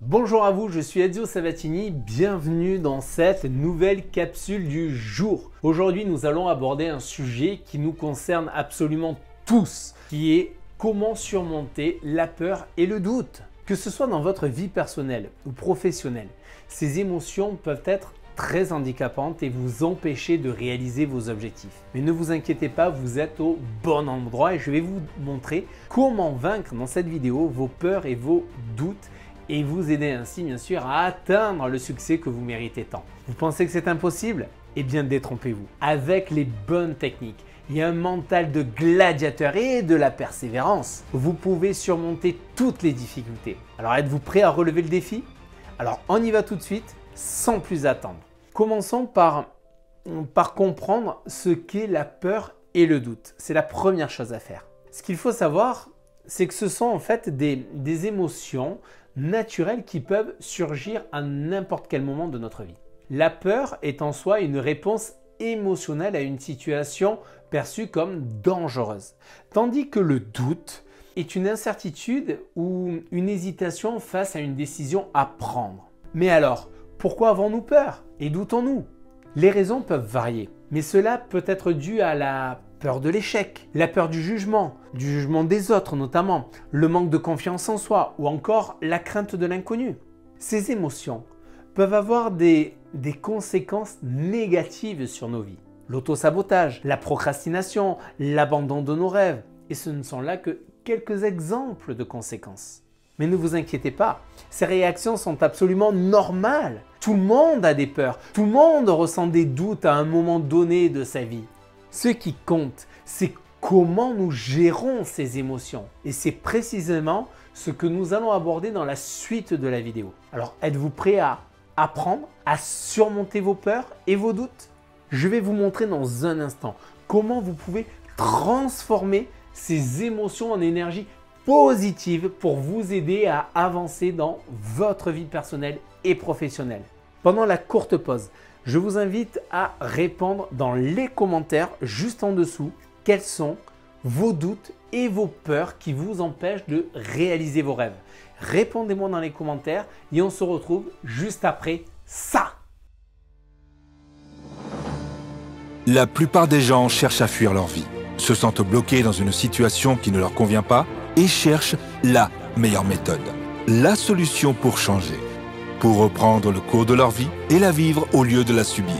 Bonjour à vous, je suis Ezio Sabatini, bienvenue dans cette nouvelle capsule du jour. Aujourd'hui, nous allons aborder un sujet qui nous concerne absolument tous, qui est comment surmonter la peur et le doute. Que ce soit dans votre vie personnelle ou professionnelle, ces émotions peuvent être très handicapantes et vous empêcher de réaliser vos objectifs. Mais ne vous inquiétez pas, vous êtes au bon endroit et je vais vous montrer comment vaincre dans cette vidéo vos peurs et vos doutes et vous aider ainsi bien sûr à atteindre le succès que vous méritez tant. Vous pensez que c'est impossible? Eh bien détrompez-vous. Avec les bonnes techniques et un mental de gladiateur et de la persévérance, vous pouvez surmonter toutes les difficultés. Alors êtes-vous prêt à relever le défi? Alors on y va tout de suite sans plus attendre. Commençons par comprendre ce qu'est la peur et le doute. C'est la première chose à faire. Ce qu'il faut savoir, c'est que ce sont en fait des émotions naturelles qui peuvent surgir à n'importe quel moment de notre vie. La peur est en soi une réponse émotionnelle à une situation perçue comme dangereuse, tandis que le doute est une incertitude ou une hésitation face à une décision à prendre. Mais alors, pourquoi avons-nous peur et doutons-nous? Les raisons peuvent varier, mais cela peut être dû à la peur de l'échec, la peur du jugement des autres notamment, le manque de confiance en soi ou encore la crainte de l'inconnu. Ces émotions peuvent avoir des conséquences négatives sur nos vies. L'autosabotage, la procrastination, l'abandon de nos rêves. Et ce ne sont là que quelques exemples de conséquences. Mais ne vous inquiétez pas, ces réactions sont absolument normales. Tout le monde a des peurs, tout le monde ressent des doutes à un moment donné de sa vie. Ce qui compte, c'est comment nous gérons ces émotions. Et c'est précisément ce que nous allons aborder dans la suite de la vidéo. Alors, êtes-vous prêt à apprendre à surmonter vos peurs et vos doutes? Je vais vous montrer dans un instant comment vous pouvez transformer ces émotions en énergie positive pour vous aider à avancer dans votre vie personnelle et professionnelle. Pendant la courte pause, je vous invite à répondre dans les commentaires juste en dessous quels sont vos doutes et vos peurs qui vous empêchent de réaliser vos rêves. Répondez-moi dans les commentaires et on se retrouve juste après ça. La plupart des gens cherchent à fuir leur vie, se sentent bloqués dans une situation qui ne leur convient pas et cherchent la meilleure méthode, la solution pour changer, pour reprendre le cours de leur vie et la vivre au lieu de la subir.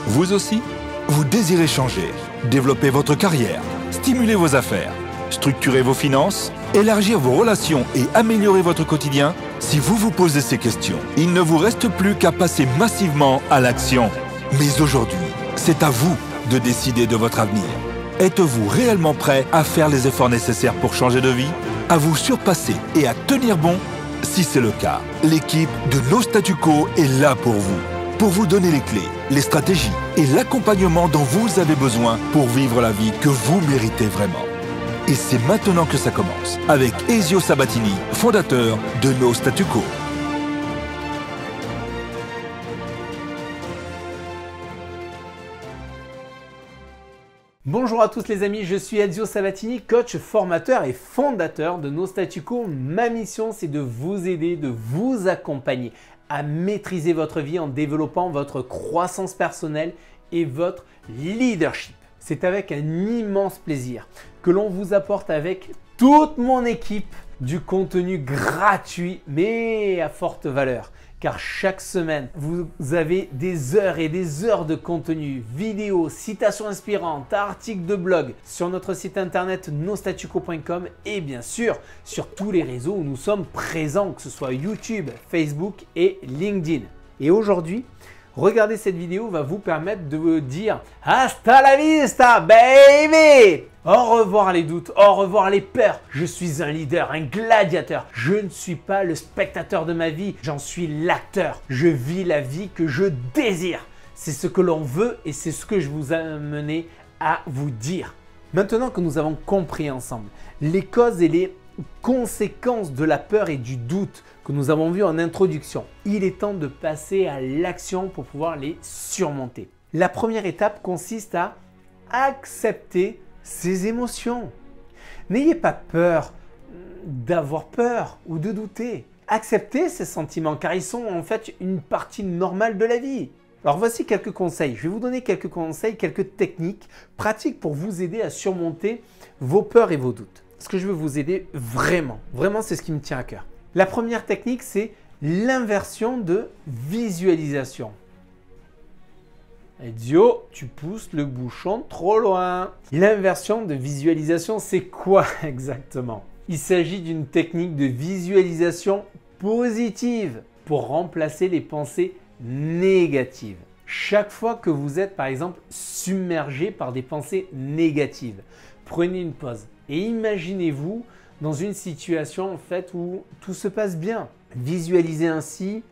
Vous aussi, vous désirez changer, développer votre carrière, stimuler vos affaires, structurer vos finances, élargir vos relations et améliorer votre quotidien? Si vous vous posez ces questions, il ne vous reste plus qu'à passer massivement à l'action. Mais aujourd'hui, c'est à vous de décider de votre avenir. Êtes-vous réellement prêt à faire les efforts nécessaires pour changer de vie, à vous surpasser et à tenir bon? Si c'est le cas, l'équipe de No Statu Quo est là pour vous donner les clés, les stratégies et l'accompagnement dont vous avez besoin pour vivre la vie que vous méritez vraiment. Et c'est maintenant que ça commence, avec Ezio Sabatini, fondateur de No Statu Quo. Bonjour à tous les amis, je suis Ezio Sabatini, coach, formateur et fondateur de No Statu Quo. Ma mission, c'est de vous aider, de vous accompagner à maîtriser votre vie en développant votre croissance personnelle et votre leadership. C'est avec un immense plaisir que l'on vous apporte avec toute mon équipe du contenu gratuit mais à forte valeur. Car chaque semaine, vous avez des heures et des heures de contenu, vidéos, citations inspirantes, articles de blog sur notre site internet nostatuquo.com et bien sûr sur tous les réseaux où nous sommes présents, que ce soit YouTube, Facebook et LinkedIn. Et aujourd'hui, regarder cette vidéo va vous permettre de vous dire « Hasta la vista, baby !» Au revoir les doutes, au revoir les peurs. Je suis un leader, un gladiateur. Je ne suis pas le spectateur de ma vie, j'en suis l'acteur. Je vis la vie que je désire. C'est ce que l'on veut et c'est ce que je vous ai amené à vous dire. Maintenant que nous avons compris ensemble les causes et les conséquences de la peur et du doute que nous avons vu en introduction, il est temps de passer à l'action pour pouvoir les surmonter. La première étape consiste à accepter ces émotions. N'ayez pas peur d'avoir peur ou de douter. Acceptez ces sentiments car ils sont en fait une partie normale de la vie. Alors voici quelques conseils. Je vais vous donner quelques conseils, quelques techniques pratiques pour vous aider à surmonter vos peurs et vos doutes. Parce que je veux vous aider vraiment. Vraiment, c'est ce qui me tient à cœur. La première technique, c'est l'inversion de visualisation. Dio, tu pousses le bouchon trop loin. L'inversion de visualisation, c'est quoi exactement? Il s'agit d'une technique de visualisation positive pour remplacer les pensées négatives. Chaque fois que vous êtes par exemple submergé par des pensées négatives, prenez une pause et imaginez-vous dans une situation en fait où tout se passe bien. Visualisez ainsi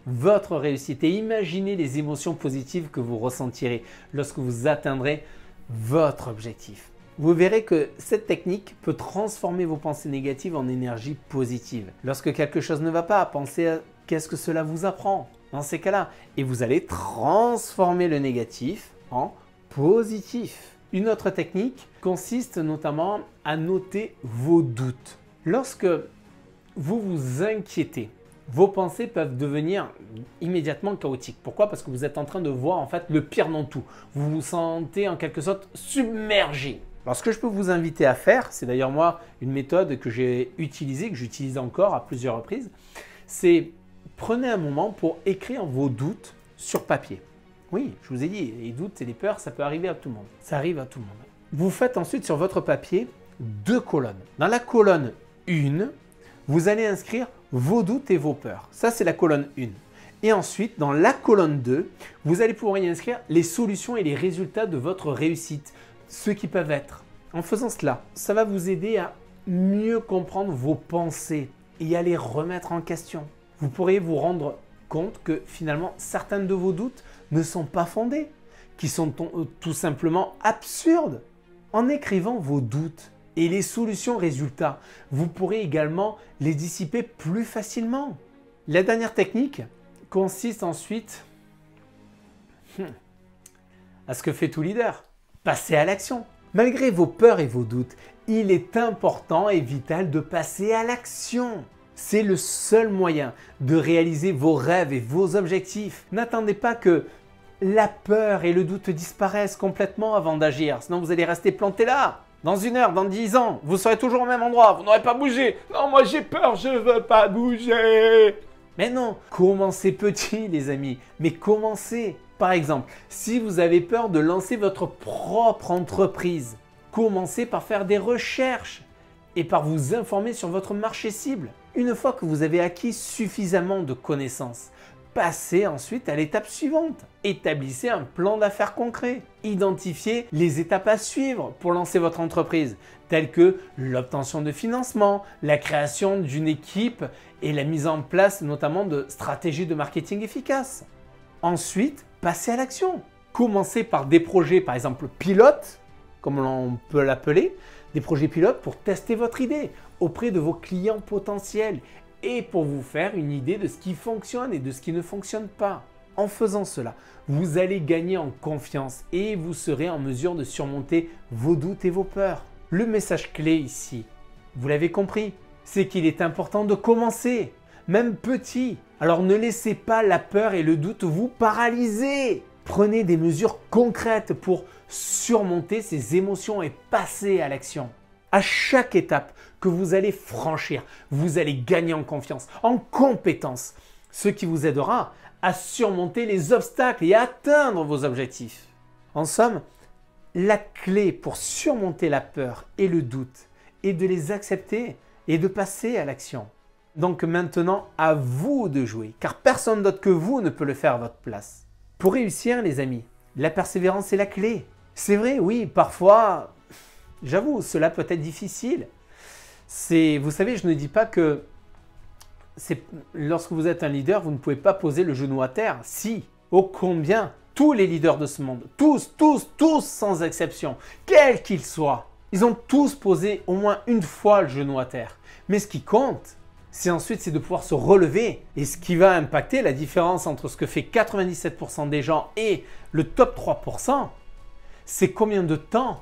votre réussite et imaginez les émotions positives que vous ressentirez lorsque vous atteindrez votre objectif. Vous verrez que cette technique peut transformer vos pensées négatives en énergie positive. Lorsque quelque chose ne va pas, pensez à qu'est-ce que cela vous apprend dans ces cas-là. Et vous allez transformer le négatif en positif. Une autre technique consiste notamment à noter vos doutes. Lorsque vous vous inquiétez, vos pensées peuvent devenir immédiatement chaotiques. Pourquoi? Parce que vous êtes en train de voir en fait le pire dans tout. Vous vous sentez en quelque sorte submergé. Alors ce que je peux vous inviter à faire, c'est d'ailleurs moi une méthode que j'ai utilisée, que j'utilise encore à plusieurs reprises, c'est prenez un moment pour écrire vos doutes sur papier. Oui, je vous ai dit, les doutes et les peurs, ça peut arriver à tout le monde. Ça arrive à tout le monde. Vous faites ensuite sur votre papier 2 colonnes. Dans la colonne 1, vous allez inscrire vos doutes et vos peurs. Ça, c'est la colonne 1. Et ensuite, dans la colonne 2, vous allez pouvoir y inscrire les solutions et les résultats de votre réussite, ceux qui peuvent être. En faisant cela, ça va vous aider à mieux comprendre vos pensées et à les remettre en question. Vous pourrez vous rendre compte que finalement, certains de vos doutes ne sont pas fondés, qui sont tout simplement absurdes. En écrivant vos doutes et les solutions résultats, vous pourrez également les dissiper plus facilement. La dernière technique consiste ensuite à ce que fait tout leader, passer à l'action. Malgré vos peurs et vos doutes, il est important et vital de passer à l'action. C'est le seul moyen de réaliser vos rêves et vos objectifs. N'attendez pas que la peur et le doute disparaissent complètement avant d'agir, sinon vous allez rester planté là. Dans 1 heure, dans 10 ans, vous serez toujours au même endroit, vous n'aurez pas bougé. Non, moi j'ai peur, je veux pas bouger. Mais non, commencez petit les amis, mais commencez. Par exemple, si vous avez peur de lancer votre propre entreprise, commencez par faire des recherches et par vous informer sur votre marché cible. Une fois que vous avez acquis suffisamment de connaissances, passez ensuite à l'étape suivante. Établissez un plan d'affaires concret. Identifiez les étapes à suivre pour lancer votre entreprise, telles que l'obtention de financement, la création d'une équipe et la mise en place notamment de stratégies de marketing efficaces. Ensuite, passez à l'action. Commencez par des projets, par exemple pilotes, comme on peut l'appeler, des projets pilotes pour tester votre idée auprès de vos clients potentiels et pour vous faire une idée de ce qui fonctionne et de ce qui ne fonctionne pas. En faisant cela, vous allez gagner en confiance et vous serez en mesure de surmonter vos doutes et vos peurs. Le message clé ici, vous l'avez compris, c'est qu'il est important de commencer, même petit. Alors ne laissez pas la peur et le doute vous paralyser. Prenez des mesures concrètes pour surmonter ces émotions et passer à l'action. À chaque étape que vous allez franchir, vous allez gagner en confiance, en compétence, ce qui vous aidera à surmonter les obstacles et à atteindre vos objectifs. En somme, la clé pour surmonter la peur et le doute est de les accepter et de passer à l'action. Donc maintenant, à vous de jouer, car personne d'autre que vous ne peut le faire à votre place. Pour réussir, les amis, la persévérance est la clé. C'est vrai, oui, parfois, j'avoue, cela peut être difficile. Vous savez, je ne dis pas que lorsque vous êtes un leader, vous ne pouvez pas poser le genou à terre. Si, ô combien, tous les leaders de ce monde, tous sans exception, quels qu'ils soient, ils ont tous posé au moins une fois le genou à terre. Mais ce qui compte, c'est de pouvoir se relever. Et ce qui va impacter la différence entre ce que fait 97% des gens et le top 3%, c'est combien de temps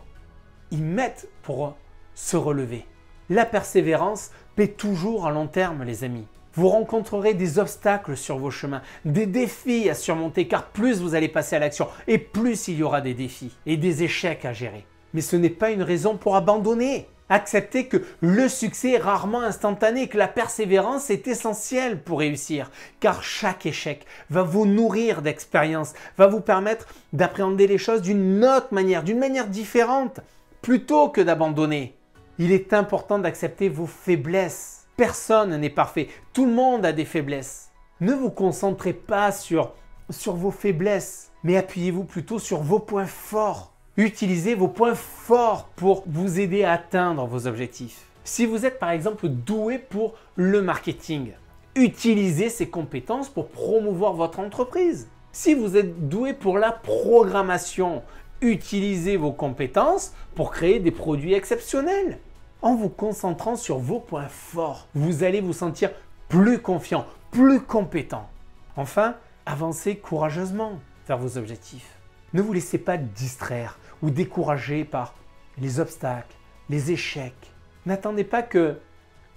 ils mettent pour se relever. La persévérance paie toujours à long terme, les amis. Vous rencontrerez des obstacles sur vos chemins, des défis à surmonter, car plus vous allez passer à l'action et plus il y aura des défis et des échecs à gérer. Mais ce n'est pas une raison pour abandonner. Acceptez que le succès est rarement instantané, que la persévérance est essentielle pour réussir, car chaque échec va vous nourrir d'expérience, va vous permettre d'appréhender les choses d'une autre manière, d'une manière différente, plutôt que d'abandonner. Il est important d'accepter vos faiblesses. Personne n'est parfait, tout le monde a des faiblesses. Ne vous concentrez pas sur vos faiblesses, mais appuyez-vous plutôt sur vos points forts. Utilisez vos points forts pour vous aider à atteindre vos objectifs. Si vous êtes par exemple doué pour le marketing, utilisez ces compétences pour promouvoir votre entreprise. Si vous êtes doué pour la programmation, utilisez vos compétences pour créer des produits exceptionnels. En vous concentrant sur vos points forts, vous allez vous sentir plus confiant, plus compétent. Enfin, avancez courageusement vers vos objectifs. Ne vous laissez pas distraire ou décourager par les obstacles, les échecs. N'attendez pas que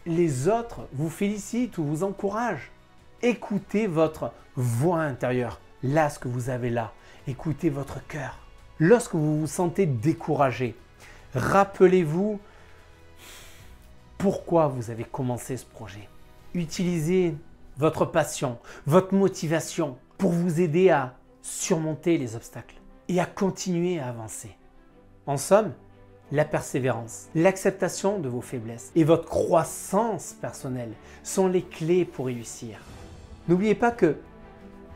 les autres vous félicitent ou vous encouragent. Écoutez votre voix intérieure, là ce que vous avez là. Écoutez votre cœur. Lorsque vous vous sentez découragé, rappelez-vous pourquoi vous avez commencé ce projet. Utilisez votre passion, votre motivation pour vous aider à surmonter les obstacles et à continuer à avancer. En somme, la persévérance, l'acceptation de vos faiblesses et votre croissance personnelle sont les clés pour réussir. N'oubliez pas que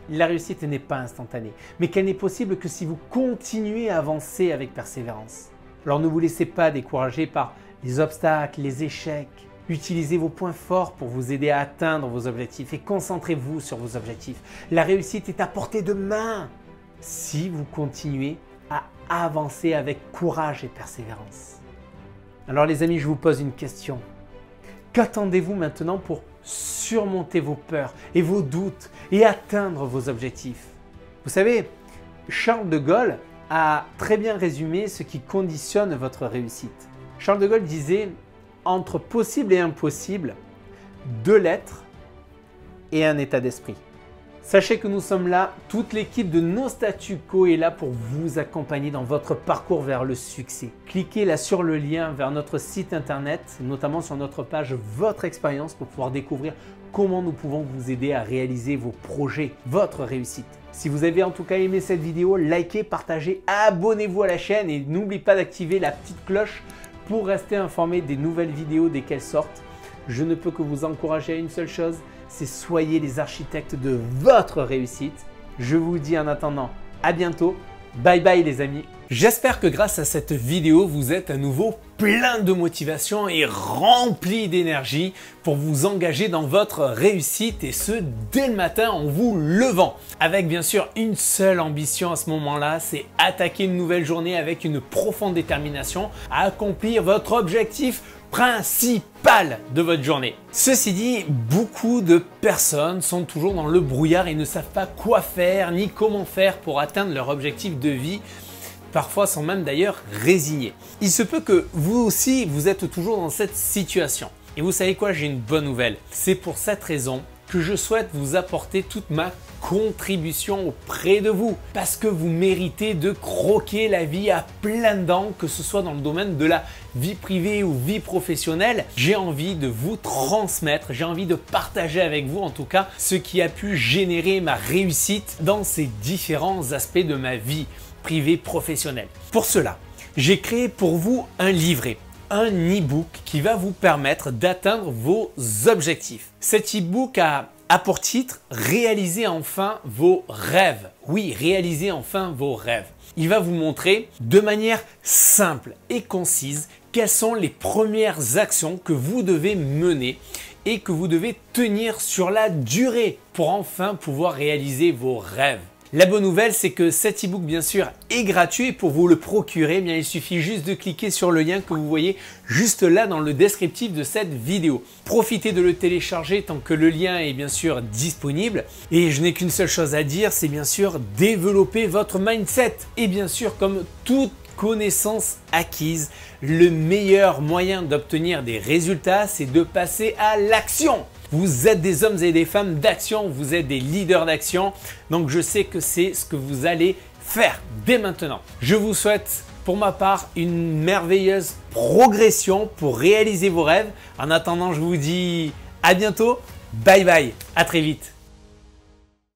la réussite n'est pas instantanée, mais qu'elle n'est possible que si vous continuez à avancer avec persévérance. Alors ne vous laissez pas décourager par les obstacles, les échecs. Utilisez vos points forts pour vous aider à atteindre vos objectifs et concentrez-vous sur vos objectifs. La réussite est à portée de main si vous continuez à avancer avec courage et persévérance. Alors les amis, je vous pose une question. Qu'attendez-vous maintenant pour surmonter vos peurs et vos doutes et atteindre vos objectifs? Vous savez, Charles de Gaulle a très bien résumé ce qui conditionne votre réussite. Charles de Gaulle disait « Entre possible et impossible, 2 lettres et un état d'esprit ». Sachez que nous sommes là, toute l'équipe de No Statu Quo est là pour vous accompagner dans votre parcours vers le succès. Cliquez là sur le lien vers notre site internet, notamment sur notre page Votre Expérience pour pouvoir découvrir comment nous pouvons vous aider à réaliser vos projets, votre réussite. Si vous avez en tout cas aimé cette vidéo, likez, partagez, abonnez-vous à la chaîne et n'oubliez pas d'activer la petite cloche pour rester informé des nouvelles vidéos dès qu'elles sortent. Je ne peux que vous encourager à une seule chose, c'est soyez les architectes de votre réussite. Je vous dis en attendant à bientôt. Bye bye les amis. J'espère que grâce à cette vidéo, vous êtes à nouveau plein de motivation et rempli d'énergie pour vous engager dans votre réussite et ce dès le matin en vous levant. Avec bien sûr une seule ambition à ce moment-là, c'est attaquer une nouvelle journée avec une profonde détermination à accomplir votre objectif principal de votre journée. Ceci dit, beaucoup de personnes sont toujours dans le brouillard et ne savent pas quoi faire ni comment faire pour atteindre leur objectif de vie. Parfois sont même d'ailleurs résignés. Il se peut que vous aussi, vous êtes toujours dans cette situation. Et vous savez quoi, j'ai une bonne nouvelle. C'est pour cette raison que je souhaite vous apporter toute ma contribution auprès de vous. Parce que vous méritez de croquer la vie à pleines dents, que ce soit dans le domaine de la vie privée ou vie professionnelle. J'ai envie de vous transmettre, j'ai envie de partager avec vous en tout cas ce qui a pu générer ma réussite dans ces différents aspects de ma vie privée professionnelle. Pour cela, j'ai créé pour vous un livret, un e-book qui va vous permettre d'atteindre vos objectifs. Cet e-book a pour titre « Réaliser enfin vos rêves ». Oui, réaliser enfin vos rêves. Il va vous montrer de manière simple et concise quelles sont les premières actions que vous devez mener et que vous devez tenir sur la durée pour enfin pouvoir réaliser vos rêves. La bonne nouvelle, c'est que cet e-book, bien sûr, est gratuit. Pour vous le procurer, il suffit juste de cliquer sur le lien que vous voyez juste là dans le descriptif de cette vidéo. Profitez de le télécharger tant que le lien est bien sûr disponible. Et je n'ai qu'une seule chose à dire, c'est bien sûr développer votre mindset. Et bien sûr, comme toute connaissances acquises, le meilleur moyen d'obtenir des résultats, c'est de passer à l'action. Vous êtes des hommes et des femmes d'action, vous êtes des leaders d'action, donc je sais que c'est ce que vous allez faire dès maintenant. Je vous souhaite pour ma part une merveilleuse progression pour réaliser vos rêves. En attendant, je vous dis à bientôt, bye bye, à très vite.